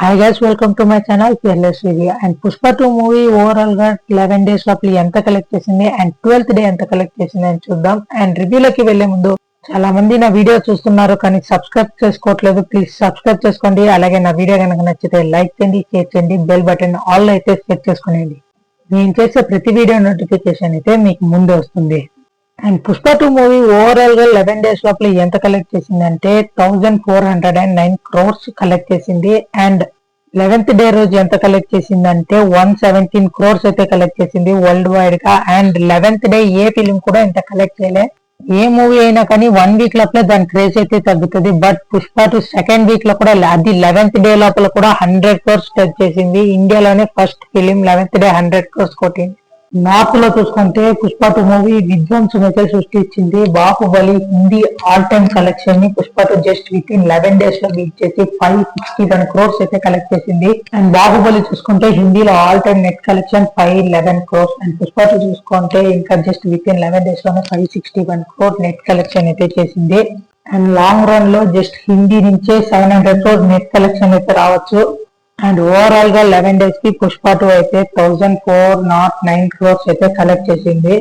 Hi guys, welcome to my channel fearless review. And Pushpa 2 movie overall గా 11 days లోపల ఎంత collect చేసింది and 12th day ఎంత collect చేసింది అని చూద్దాం. అండ్ రివ్యూలోకి వెళ్లే ముందు చాలా మంది నా వీడియో చూస్తున్నారు కానీ సబ్స్క్రైబ్ చేసుకోవట్లేదు. ప్లీజ్ సబ్స్క్రైబ్ చేసుకోండి. అలాగే నా వీడియో కనుక నచ్చితే లైక్ చేయండి, షేర్ చేయండి, బెల్ బటన్ ఆల్ అయితే సెట్ చేసుకోండి. నేను చేసే ప్రతి వీడియో నోటిఫికేషన్ అయితే మీకు ముందు వస్తుంది. అండ్ పుష్ప 2 మూవీ ఓవరాల్ గా 11 డేస్ లోపల ఎంత కలెక్ట్ చేసింది అంటే 1409 crores కలెక్ట్ చేసింది. అండ్ 11th డే రోజు ఎంత కలెక్ట్ చేసింది అంటే 117 crores అయితే కలెక్ట్ చేసింది వరల్డ్ వైడ్ గా. And 11th day A film కూడా ఇంత కలెక్ట్ చేయలే. ఏ మూవీ అయినా కానీ 1 వీక్ లోపల దాని క్రేజ్ అయితే తగ్గుతుంది. బట్ పుష్ప 2 సెకండ్ వీక్ లో కూడా అది 11th డే లోపల కూడా 100 crores టచ్ చేసింది. ఇండియాలోనే first film 11th day 100 crores కొట్టింది. నార్త్ లో చూసుకుంటే పుష్ప 2 మూవీ విధ్వంసం అయితే సృష్టించింది. Baahubali Hindi all time collection ని Pushpa 2 just within 11 days లో బీట్ చేసి 561 crores అయితే కలెక్ట్ చేసింది. అండ్ బాహుబలి చూసుకుంటే హిందీలో all time net collection 511 crores. And Pushpa 2 చూసుకుంటే ఇంకా జస్ట్ విత్ ఇన్ 11 డేస్ లోనే 561 crores నెట్ కలెక్షన్ అయితే చేసింది. అండ్ లాంగ్ రన్ లో జస్ట్ హిందీ నుంచే 700 crores నెట్ కలెక్షన్ అయితే రావచ్చు. అండ్ ఓవరాల్ గా 11 డేస్ కి పుష్ప 2 అయితే 1409 crores అయితే కలెక్ట్ చేసింది.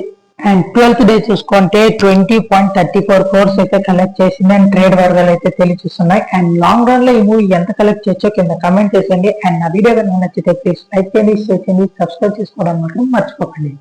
అండ్ 12th డే చూసుకుంటే 20.34 crores అయితే కలెక్ట్ చేసింది. అండ్ ట్రేడ్ వర్గాలు అయితే తెలియజేస్తున్నాయి. అండ్ లాంగ్ రన్ లో ఈ మూవీ ఎంత కలెక్ట్ చేయొచ్చో కింద కమెంట్ చేయండి. అండ్ నా వీడియో కనుక నచ్చితే ప్లీజ్ లైక్ చేయండి, షేర్ చేయండి, సబ్స్క్రైబ్ చేసుకోవడం మాత్రం మర్చిపోకండి.